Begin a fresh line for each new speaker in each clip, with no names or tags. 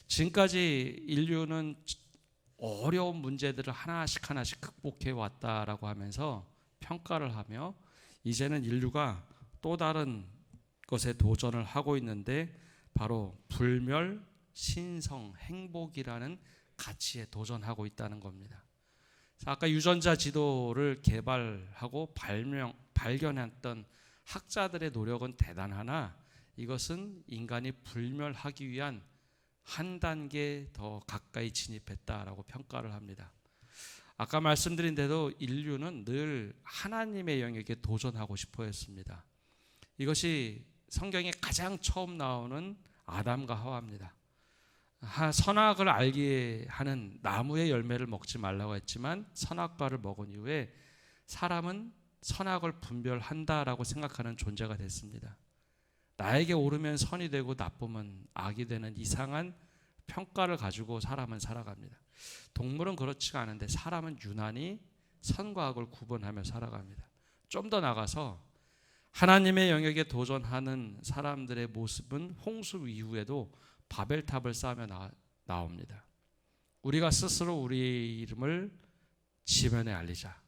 지금까지 인류는 어려운 문제들을 하나씩 극복해 왔다라고 하면서 평가를 하며, 이제는 인류가 또 다른 것에 도전을 하고 있는데, 바로 불멸, 신성, 행복이라는 가치에 도전하고 있다는 겁니다. 아까 유전자 지도를 개발하고 발견했던 학자들의 노력은 대단하나, 이것은 인간이 불멸하기 위한 한 단계 더 가까이 진입했다라고 평가를 합니다. 아까 말씀드린 대로 인류는 늘 하나님의 영역에 도전하고 싶어 했습니다. 이것이 성경에 가장 처음 나오는 아담과 하와입니다. 선악을 알게 하는 나무의 열매를 먹지 말라고 했지만, 선악과를 먹은 이후에 사람은 선악을 분별한다라고 생각하는 존재가 됐습니다. 나에게 옳으면 선이 되고 나쁘면 악이 되는 이상한 평가를 가지고 사람은 살아갑니다. 동물은 그렇지가 않은데 사람은 유난히 선과 악을 구분하며 살아갑니다. 좀 더 나가서 하나님의 영역에 도전하는 사람들의 모습은 홍수 이후에도 바벨탑을 쌓으며 나옵니다. 우리가 스스로 우리 이름을 지면에 알리자,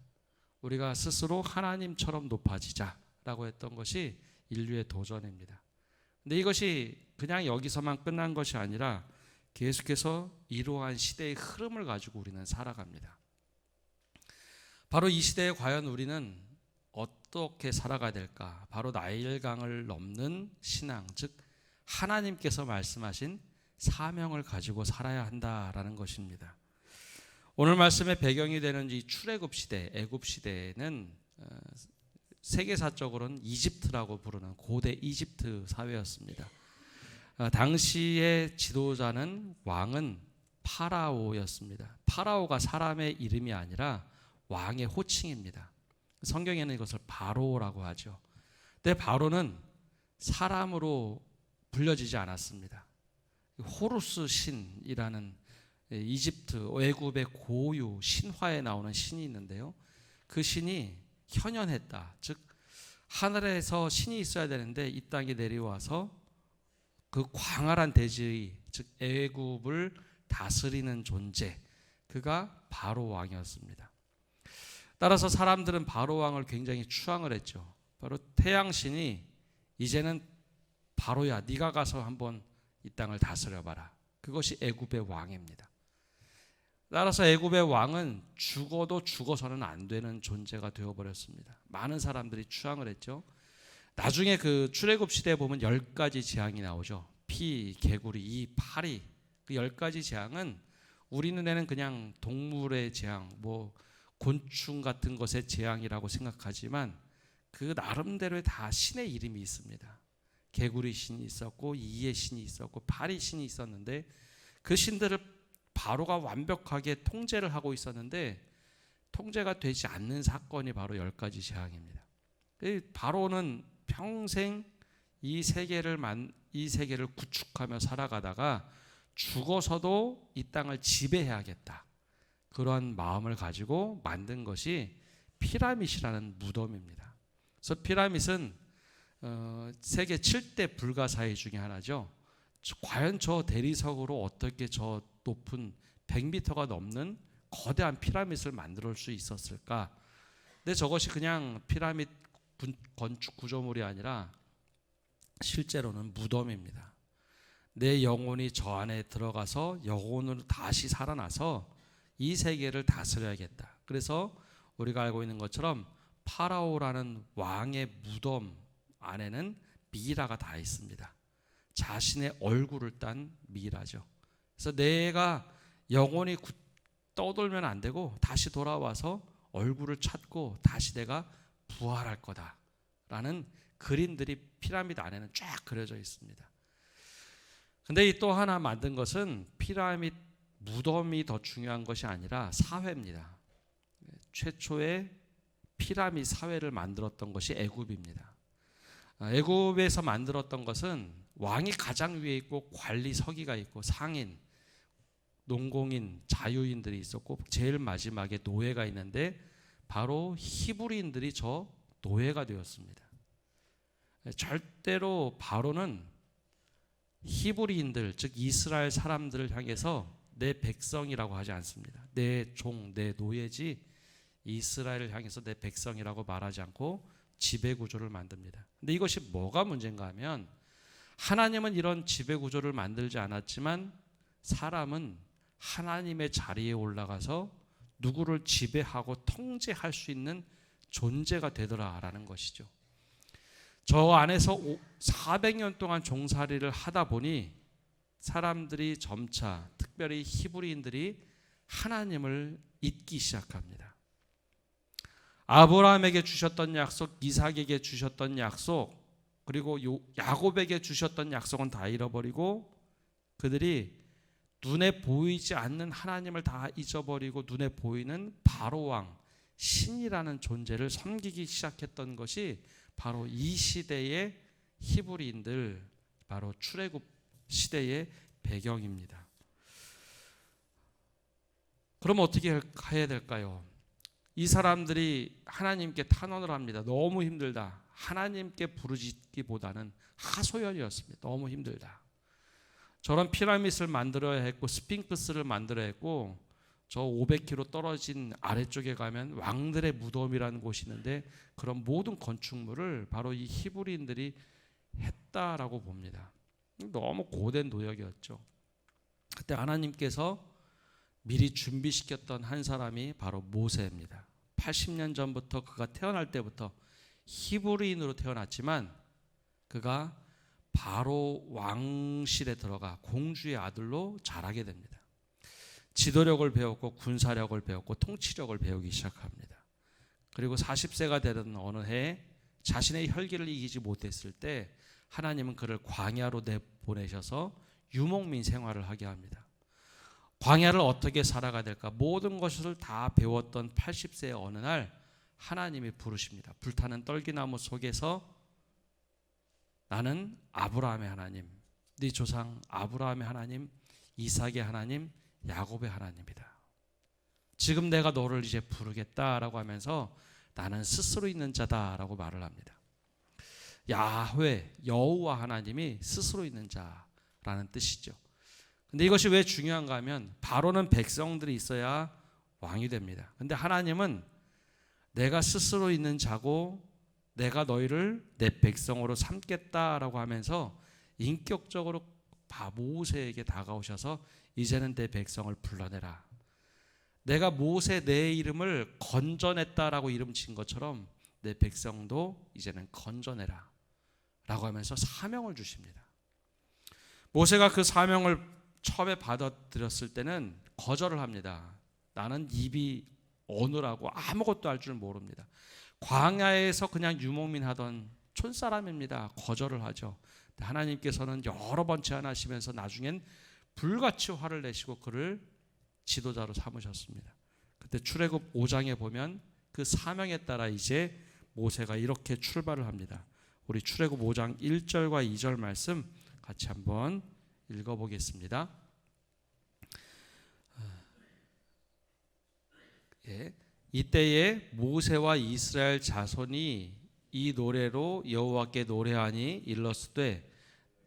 우리가 스스로 하나님처럼 높아지자라고 했던 것이 인류의 도전입니다. 근데 이것이 그냥 여기서만 끝난 것이 아니라 계속해서 이러한 시대의 흐름을 가지고 우리는 살아갑니다. 바로 이 시대에 과연 우리는 어떻게 살아가야 될까? 바로 나일강을 넘는 신앙, 즉 하나님께서 말씀하신 사명을 가지고 살아야 한다라는 것입니다. 오늘 말씀의 배경이 되는 이 출애굽 시대, 애굽 시대는 세계사적으로는 이집트라고 부르는 고대 이집트 사회였습니다. 당시의 지도자는, 왕은 파라오였습니다. 파라오가 사람의 이름이 아니라 왕의 호칭입니다. 성경에는 이것을 바로라고 하죠. 근데 바로는 사람으로 불려지지 않았습니다. 호루스 신이라는 이집트, 애굽의 고유 신화에 나오는 신이 있는데요, 그 신이 현현했다. 즉 하늘에서 신이 있어야 되는데 이 땅에 내려와서 그 광활한 대지의, 즉 애굽을 다스리는 존재, 그가 바로 왕이었습니다. 따라서 사람들은 바로 왕을 굉장히 추앙을 했죠. 바로 태양신이 이제는 바로야, 네가 가서 한번 이 땅을 다스려봐라. 그것이 애굽의 왕입니다. 따라서 애굽의 왕은 죽어도 죽어서는 안 되는 존재가 되어버렸습니다. 많은 사람들이 추앙을 했죠. 나중에 그 출애굽 시대에 보면 10가지 재앙이 나오죠. 피, 개구리, 이, 파리, 그 10가지 재앙은 우리 눈에는 그냥 동물의 재앙, 곤충 같은 것의 재앙이라고 생각하지만, 그 나름대로의 다 신의 이름이 있습니다. 개구리 신이 있었고, 이의 신이 있었고, 파리 신이 있었는데, 그 신들을 바로가 완벽하게 통제를 하고 있었는데, 통제가 되지 않는 사건이 바로 10가지 재앙입니다. 바로는 평생 이 세계를 구축하며 살아가다가 죽어서도 이 땅을 지배해야겠다, 그러한 마음을 가지고 만든 것이 피라밋이라는 무덤입니다. 그래서 피라밋은 세계 7대 불가사의 중에 하나죠. 과연 저 대리석으로 어떻게 저 높은 100m가 넘는 거대한 피라밋을 만들 수 있었을까? 근데 저것이 그냥 피라밋 건축 구조물이 아니라 실제로는 무덤입니다. 내 영혼이 저 안에 들어가서 영혼으로 다시 살아나서 이 세계를 다스려야겠다. 그래서 우리가 알고 있는 것처럼 파라오라는 왕의 무덤 안에는 미이라가 다 있습니다. 자신의 얼굴을 딴 미이라죠. 그래서 내가 영혼이 떠돌면 안 되고 다시 돌아와서 얼굴을 찾고 다시 내가 부활할 거다라는 그림들이 피라미드 안에는 쫙 그려져 있습니다. 근데 또 하나 만든 것은 피라미드 무덤이 더 중요한 것이 아니라 사회입니다. 최초의 피라미드 사회를 만들었던 것이 애굽입니다. 애굽에서 만들었던 것은 왕이 가장 위에 있고 관리 서기가 있고 상인, 농공인, 자유인들이 있었고 제일 마지막에 노예가 있는데 바로 히브리인들이 저 노예가 되었습니다. 절대로 바로는 히브리인들, 즉 이스라엘 사람들을 향해서 내 백성이라고 하지 않습니다. 내 종, 내 노예지 이스라엘을 향해서 내 백성이라고 말하지 않고 지배구조를 만듭니다. 근데 이것이 뭐가 문제인가 하면 하나님은 이런 지배구조를 만들지 않았지만 사람은 하나님의 자리에 올라가서 누구를 지배하고 통제할 수 있는 존재가 되더라라는 것이죠. 저 안에서 400년 동안 종살이를 하다 보니 사람들이 점차, 특별히 히브리인들이 하나님을 잊기 시작합니다. 아브라함에게 주셨던 약속, 이삭에게 주셨던 약속, 그리고 야곱에게 주셨던 약속은 다 잃어버리고 그들이 눈에 보이지 않는 하나님을 다 잊어버리고 눈에 보이는 바로왕, 신이라는 존재를 섬기기 시작했던 것이 바로 이 시대의 히브리인들, 바로 출애굽 시대의 배경입니다. 그럼 어떻게 해야 될까요? 이 사람들이 하나님께 탄원을 합니다. 너무 힘들다. 하나님께 부르짖기보다는 하소연이었습니다. 너무 힘들다. 저런 피라미드를 만들어야 했고 스핑크스를 만들어야 했고 저 500km 떨어진 아래쪽에 가면 왕들의 무덤이라는 곳이 있는데 그런 모든 건축물을 바로 이 히브리인들이 했다라고 봅니다. 너무 고된 노역이었죠. 그때 하나님께서 미리 준비시켰던 한 사람이 바로 모세입니다. 80년 전부터 그가 태어날 때부터 히브리인으로 태어났지만 그가 바로 왕실에 들어가 공주의 아들로 자라게 됩니다. 지도력을 배웠고 군사력을 배웠고 통치력을 배우기 시작합니다. 그리고 40세가 되던 어느 해에 자신의 혈기를 이기지 못했을 때 하나님은 그를 광야로 내보내셔서 유목민 생활을 하게 합니다. 광야를 어떻게 살아가야 될까 모든 것을 다 배웠던 80세의 어느 날 하나님이 부르십니다. 불타는 떨기나무 속에서 나는 아브라함의 하나님, 네 조상 아브라함의 하나님, 이삭의 하나님, 야곱의 하나님이다. 지금 내가 너를 이제 부르겠다라고 하면서 나는 스스로 있는 자다라고 말을 합니다. 야훼, 여호와 하나님이 스스로 있는 자라는 뜻이죠. 근데 이것이 왜 중요한가 하면 바로는 백성들이 있어야 왕이 됩니다. 근데 하나님은 내가 스스로 있는 자고 내가 너희를 내 백성으로 삼겠다라고 하면서 인격적으로 모세에게 다가오셔서 이제는 내 백성을 불러내라. 내가 모세 내 이름을 건져냈다라고 이름 진 것처럼 내 백성도 이제는 건져내라 라고 하면서 사명을 주십니다. 모세가 그 사명을 처음에 받아들였을 때는 거절을 합니다. 나는 입이 어눌하고 아무것도 할 줄 모릅니다. 광야에서 그냥 유목민 하던 촌사람입니다. 거절을 하죠. 하나님께서는 여러 번 제안하시면서 나중엔 불같이 화를 내시고 그를 지도자로 삼으셨습니다. 그때 출애굽 5장에 보면 그 사명에 따라 이제 모세가 이렇게 출발을 합니다. 우리 출애굽 5장 1절과 2절 말씀 같이 한번 읽어보겠습니다. 이때에 모세와 이스라엘 자손이 이 노래로 여호와께 노래하니 일렀으되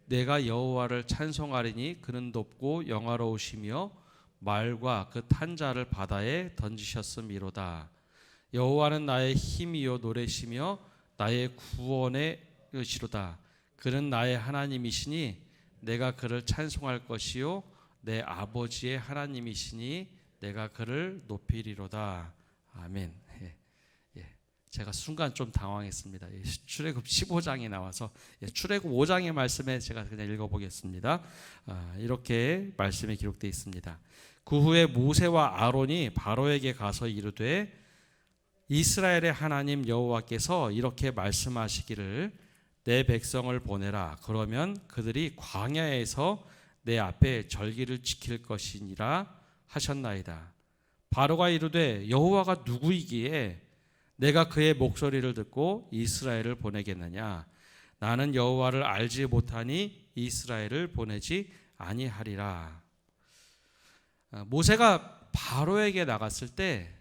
내가 여호와를 찬송하리니 그는 높고 영화로우시며 말과 그 탄 자를 바다에 던지셨음이로다. 여호와는 나의 힘이요 노래시며 나의 구원의 것이로다. 그는 나의 하나님이시니 내가 그를 찬송할 것이요 내 아버지의 하나님이시니 내가 그를 높이리로다. 아멘. 제가 순간 좀 당황했습니다. 출애굽 15장에 나와서 출애굽 5장의 말씀에 제가 그냥 읽어보겠습니다. 이렇게 말씀이 기록되어 있습니다. 그 후에 모세와 아론이 바로에게 가서 이르되 이스라엘의 하나님 여호와께서 이렇게 말씀하시기를 내 백성을 보내라. 그러면 그들이 광야에서 내 앞에 절기를 지킬 것이니라 하셨나이다. 바로가 이르되 여호와가 누구이기에 내가 그의 목소리를 듣고 이스라엘을 보내겠느냐. 나는 여호와를 알지 못하니 이스라엘을 보내지 아니하리라. 모세가 바로에게 나갔을 때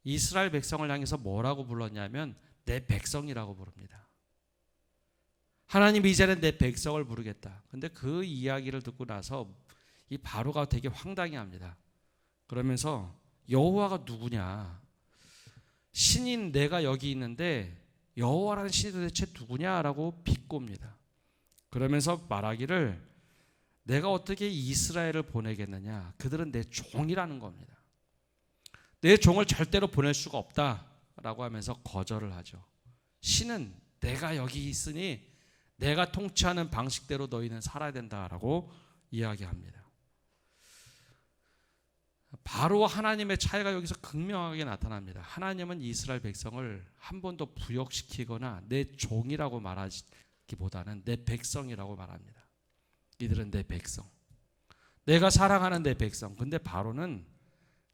이스라엘 백성을 향해서 뭐라고 불렀냐면 내 백성이라고 부릅니다. 하나님이 이제는 내 백성을 부르겠다. 근데 그 이야기를 듣고 나서 이 바로가 되게 황당해합니다. 그러면서 여호와가 누구냐? 신인 내가 여기 있는데 여호와라는 신이 도대체 누구냐라고 비꼽니다. 그러면서 말하기를 내가 어떻게 이스라엘을 보내겠느냐? 그들은 내 종이라는 겁니다. 내 종을 절대로 보낼 수가 없다라고 하면서 거절을 하죠. 신은 내가 여기 있으니 내가 통치하는 방식대로 너희는 살아야 된다라고 이야기합니다. 바로와 하나님의 차이가 여기서 극명하게 나타납니다. 하나님은 이스라엘 백성을 한 번도 부역시키거나 내 종이라고 말하기보다는 내 백성이라고 말합니다. 이들은 내 백성, 내가 사랑하는 내 백성. 근데 바로는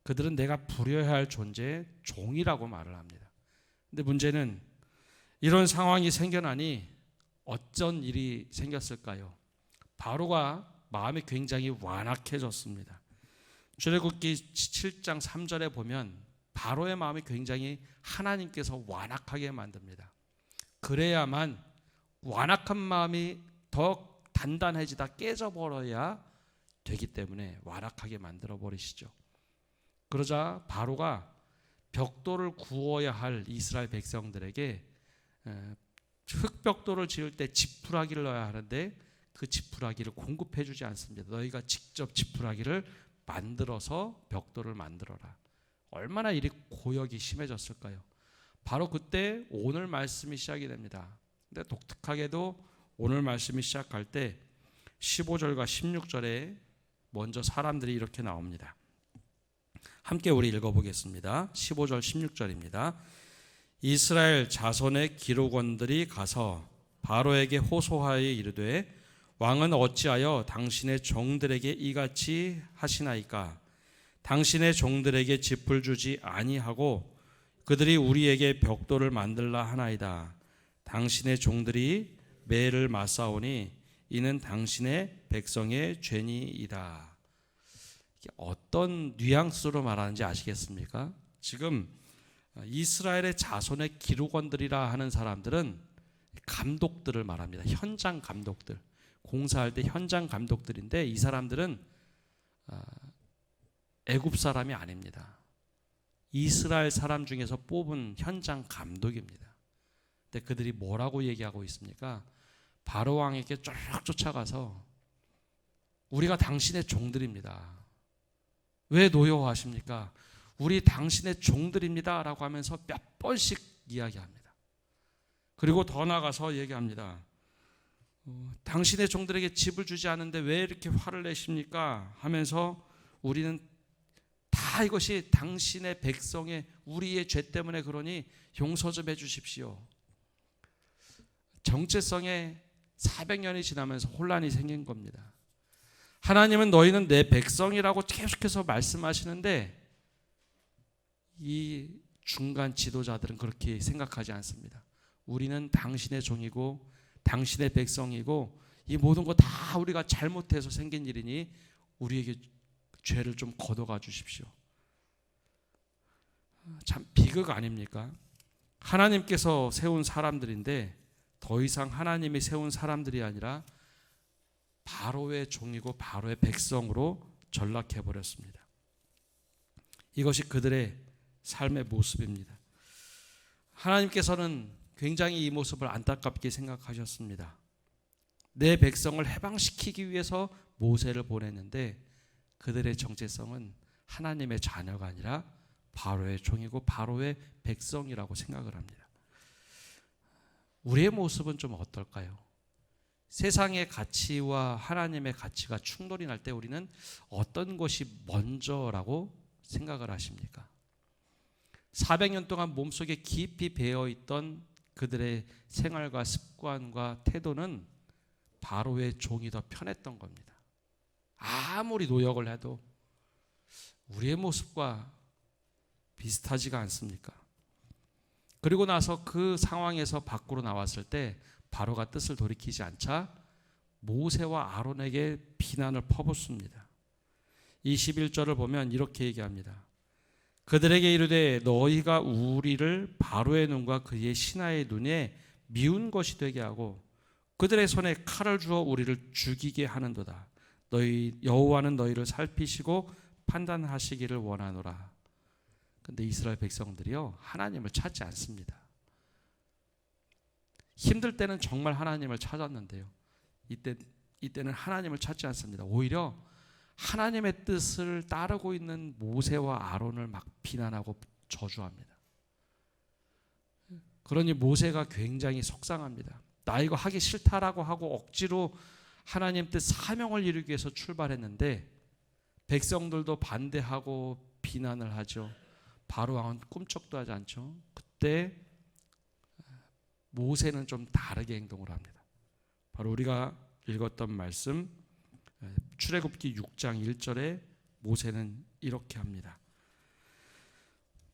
그들은 내가 부려야 할 존재의 종이라고 말을 합니다. 근데 문제는 이런 상황이 생겨나니 어쩐 일이 생겼을까요? 바로가 마음이 굉장히 완악해졌습니다. 출애굽기 7장 3절에 보면 바로의 마음이 굉장히 하나님께서 완악하게 만듭니다. 그래야만 완악한 마음이 더 단단해지다 깨져버려야 되기 때문에 완악하게 만들어 버리시죠. 그러자 바로가 벽돌을 구워야 할 이스라엘 백성들에게 흙벽돌을 지을 때 지푸라기를 넣어야 하는데 그 지푸라기를 공급해 주지 않습니다. 너희가 직접 지푸라기를 만들어서 벽돌을 만들어라. 얼마나 일이 고역이 심해졌을까요? 바로 그때 오늘 말씀이 시작이 됩니다. 근데 독특하게도 오늘 말씀이 시작할 때 15절과 16절에 먼저 사람들이 이렇게 나옵니다. 함께 우리 읽어보겠습니다. 15절 16절입니다. 이스라엘 자손의 기록원들이 가서 바로에게 호소하여 이르되 왕은 어찌하여 당신의 종들에게 이같이 하시나이까? 당신의 종들에게 짚을 주지 아니하고 그들이 우리에게 벽돌을 만들라 하나이다. 당신의 종들이 매를 맞사오니 이는 당신의 백성의 죄니이다. 어떤 뉘앙스로 말하는지 아시겠습니까? 지금 이스라엘의 자손의 기록원들이라 하는 사람들은 감독들을 말합니다. 현장 감독들. 공사할 때 현장 감독들인데 이 사람들은 애굽 사람이 아닙니다. 이스라엘 사람 중에서 뽑은 현장 감독입니다. 근데 그들이 뭐라고 얘기하고 있습니까? 바로 왕에게 쭉 쫓아가서 우리가 당신의 종들입니다. 왜 노여워하십니까? 우리 당신의 종들입니다 라고 하면서 몇 번씩 이야기합니다. 그리고 더 나가서 얘기합니다. 당신의 종들에게 집을 주지 않는데 왜 이렇게 화를 내십니까? 하면서 우리는 다 이것이 당신의 백성의 우리의 죄 때문에 그러니 용서 좀 해주십시오. 정체성에 400년이 지나면서 혼란이 생긴 겁니다. 하나님은 너희는 내 백성이라고 계속해서 말씀하시는데 이 중간 지도자들은 그렇게 생각하지 않습니다. 우리는 당신의 종이고 당신의 백성이고 이 모든 거 다 우리가 잘못해서 생긴 일이니 우리에게 죄를 좀 걷어가 주십시오. 참 비극 아닙니까? 하나님께서 세운 사람들인데 더 이상 하나님이 세운 사람들이 아니라 바로의 종이고 바로의 백성으로 전락해 버렸습니다. 이것이 그들의 삶의 모습입니다. 하나님께서는 굉장히 이 모습을 안타깝게 생각하셨습니다. 내 백성을 해방시키기 위해서 모세를 보냈는데 그들의 정체성은 하나님의 자녀가 아니라 바로의 종이고 바로의 백성이라고 생각을 합니다. 우리의 모습은 좀 어떨까요? 세상의 가치와 하나님의 가치가 충돌이 날 때 우리는 어떤 것이 먼저라고 생각을 하십니까? 400년 동안 몸속에 깊이 배어있던 그들의 생활과 습관과 태도는 바로의 종이 더 편했던 겁니다. 아무리 노역을 해도 우리의 모습과 비슷하지가 않습니까? 그리고 나서 그 상황에서 밖으로 나왔을 때 바로가 뜻을 돌이키지 않자 모세와 아론에게 비난을 퍼붓습니다. 21절을 보면 이렇게 얘기합니다. 그들에게 이르되 너희가 우리를 바로의 눈과 그의 신하의 눈에 미운 것이 되게 하고 그들의 손에 칼을 주어 우리를 죽이게 하는도다. 너희 여호와는 너희를 살피시고 판단하시기를 원하노라. 근데 이스라엘 백성들이요, 하나님을 찾지 않습니다. 힘들 때는 정말 하나님을 찾았는데요, 이때는 하나님을 찾지 않습니다. 오히려 하나님의 뜻을 따르고 있는 모세와 아론을 막 비난하고 저주합니다. 그러니 모세가 굉장히 속상합니다. 나 이거 하기 싫다라고 하고 억지로 하나님 뜻 사명을 이루기 위해서 출발했는데 백성들도 반대하고 비난을 하죠. 바로 왕은 꿈쩍도 하지 않죠. 그때 모세는 좀 다르게 행동을 합니다. 바로 우리가 읽었던 말씀 출애굽기 6장 1절에 모세는 이렇게 합니다.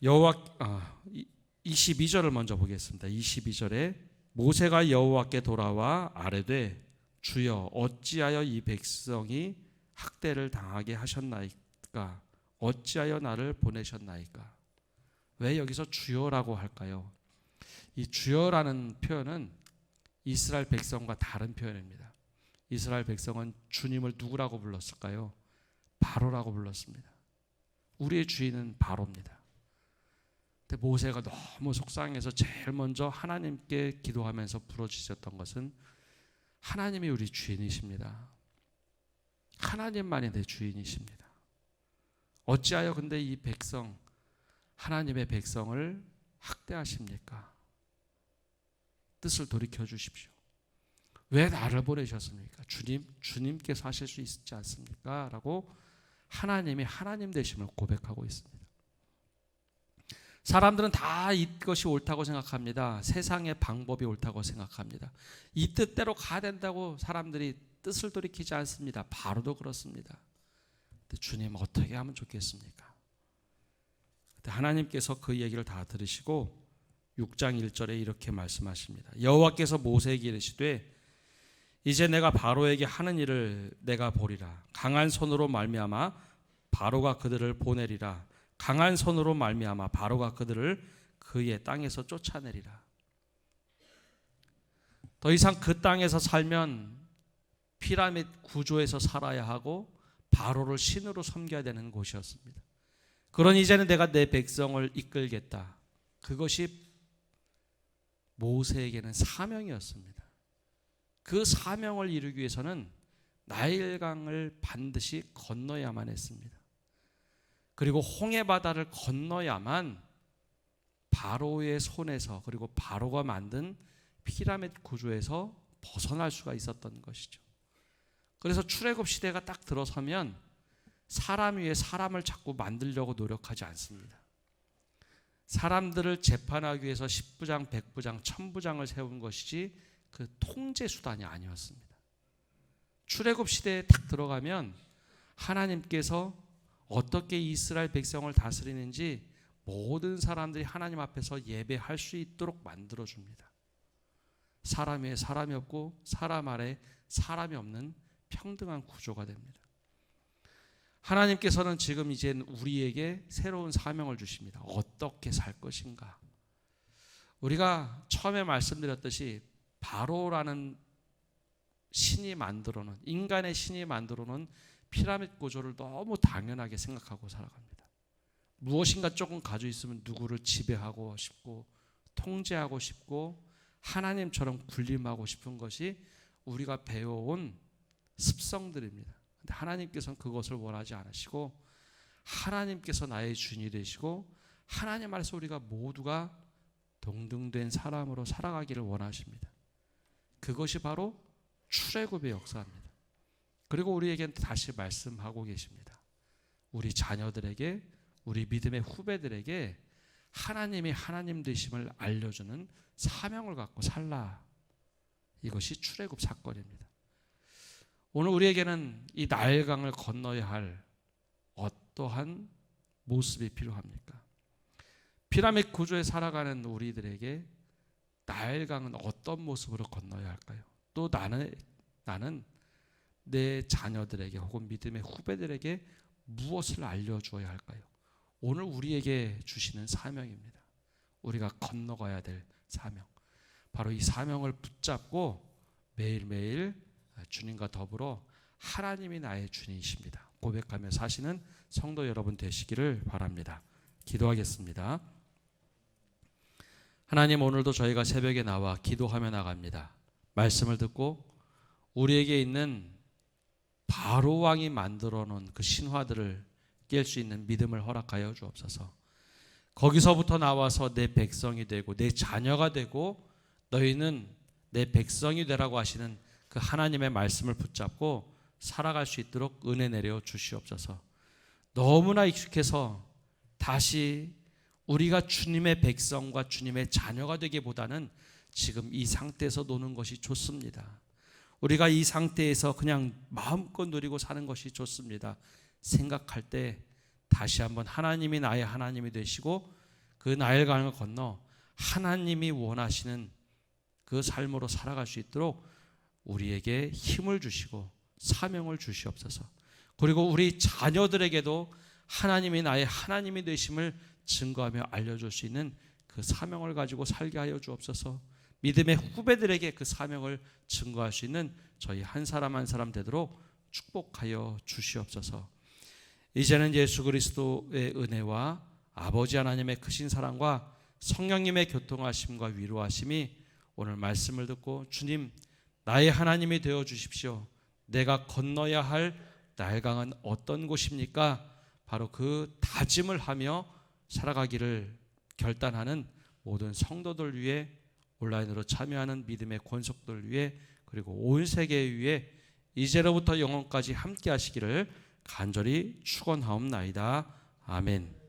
22절을 먼저 보겠습니다. 22절에 모세가 여호와께 돌아와 아뢰되 주여 어찌하여 이 백성이 학대를 당하게 하셨나이까? 어찌하여 나를 보내셨나이까? 왜 여기서 주여라고 할까요? 이 주여라는 표현은 이스라엘 백성과 다른 표현입니다. 이스라엘 백성은 주님을 누구라고 불렀을까요? 바로라고 불렀습니다. 우리의 주인은 바로입니다. 근데 모세가 너무 속상해서 제일 먼저 하나님께 기도하면서 부르짖었던 것은 하나님이 우리 주인이십니다. 하나님만이 내 주인이십니다. 어찌하여 근데 이 백성, 하나님의 백성을 학대하십니까? 뜻을 돌이켜 주십시오. 왜 나를 보내셨습니까? 주님께서 하실 수 있지 않습니까? 라고 하나님이 하나님 되심을 고백하고 있습니다. 사람들은 다 이것이 옳다고 생각합니다. 세상의 방법이 옳다고 생각합니다. 이 뜻대로 가야 된다고 사람들이 뜻을 돌이키지 않습니다. 바로도 그렇습니다. 근데 주님 어떻게 하면 좋겠습니까? 하나님께서 그 얘기를 다 들으시고 6장 1절에 이렇게 말씀하십니다. 여호와께서 모세에게 이르시되 이제 내가 바로에게 하는 일을 내가 보리라. 강한 손으로 말미암아 바로가 그들을 보내리라. 강한 손으로 말미암아 바로가 그들을 그의 땅에서 쫓아내리라. 더 이상 그 땅에서 살면 피라미드 구조에서 살아야 하고 바로를 신으로 섬겨야 되는 곳이었습니다. 그러니 이제는 내가 내 백성을 이끌겠다. 그것이 모세에게는 사명이었습니다. 그 사명을 이루기 위해서는 나일강을 반드시 건너야만 했습니다. 그리고 홍해바다를 건너야만 바로의 손에서, 그리고 바로가 만든 피라미드 구조에서 벗어날 수가 있었던 것이죠. 그래서 출애굽 시대가 딱 들어서면 사람 위에 사람을 자꾸 만들려고 노력하지 않습니다. 사람들을 재판하기 위해서 10부장, 100부장, 1000부장을 세운 것이지 그 통제 수단이 아니었습니다. 출애굽 시대에 딱 들어가면 하나님께서 어떻게 이스라엘 백성을 다스리는지 모든 사람들이 하나님 앞에서 예배할 수 있도록 만들어줍니다. 사람 위에 사람이 없고 사람 아래 사람이 없는 평등한 구조가 됩니다. 하나님께서는 지금 이제 우리에게 새로운 사명을 주십니다. 어떻게 살 것인가? 우리가 처음에 말씀드렸듯이 바로라는 신이 만들어 놓은, 인간의 신이 만들어 놓은 피라미드 구조를 너무 당연하게 생각하고 살아갑니다. 무엇인가 조금 가지고 있으면 누구를 지배하고 싶고 통제하고 싶고 하나님처럼 군림하고 싶은 것이 우리가 배워온 습성들입니다. 근데 하나님께서는 그것을 원하지 않으시고 하나님께서 나의 주인이 되시고 하나님 안에서 우리가 모두가 동등된 사람으로 살아가기를 원하십니다. 그것이 바로 출애굽의 역사입니다. 그리고 우리에게는 다시 말씀하고 계십니다. 우리 자녀들에게, 우리 믿음의 후배들에게 하나님이 하나님 되심을 알려주는 사명을 갖고 살라. 이것이 출애굽 사건입니다. 오늘 우리에게는 이 나일강을 건너야 할 어떠한 모습이 필요합니까? 피라미드 구조에 살아가는 우리들에게 나일강은 어떤 모습으로 건너야 할까요? 또 나는 내 자녀들에게 혹은 믿음의 후배들에게 무엇을 알려주어야 할까요? 오늘 우리에게 주시는 사명입니다. 우리가 건너가야 될 사명. 바로 이 사명을 붙잡고 매일매일 주님과 더불어 하나님이 나의 주님이십니다 고백하며 사시는 성도 여러분 되시기를 바랍니다. 기도하겠습니다. 하나님, 오늘도 저희가 새벽에 나와 기도하며 나갑니다. 말씀을 듣고 우리에게 있는 바로 왕이 만들어 놓은 그 신화들을 깰 수 있는 믿음을 허락하여 주옵소서. 거기서부터 나와서 내 백성이 되고 내 자녀가 되고 너희는 내 백성이 되라고 하시는 그 하나님의 말씀을 붙잡고 살아갈 수 있도록 은혜 내려 주시옵소서. 너무나 익숙해서 다시 우리가 주님의 백성과 주님의 자녀가 되기보다는 지금 이 상태에서 노는 것이 좋습니다. 우리가 이 상태에서 그냥 마음껏 누리고 사는 것이 좋습니다. 생각할 때 다시 한번 하나님이 나의 하나님이 되시고 그 나일강을 건너 하나님이 원하시는 그 삶으로 살아갈 수 있도록 우리에게 힘을 주시고 사명을 주시옵소서. 그리고 우리 자녀들에게도 하나님이 나의 하나님이 되심을 증거하며 알려줄 수 있는 그 사명을 가지고 살게 하여 주옵소서. 믿음의 후배들에게 그 사명을 증거할 수 있는 저희 한 사람 한 사람 되도록 축복하여 주시옵소서. 이제는 예수 그리스도의 은혜와 아버지 하나님의 크신 사랑과 성령님의 교통하심과 위로하심이 오늘 말씀을 듣고 주님 나의 하나님이 되어 주십시오. 내가 건너야 할 나일강은 어떤 곳입니까? 바로 그 다짐을 하며 살아가기를 결단하는 모든 성도들 위해 온라인으로 참여하는 믿음의 권속들 위해 그리고 온 세계 위해 이제로부터 영원까지 함께 하시기를 간절히 축원하옵나이다. 아멘.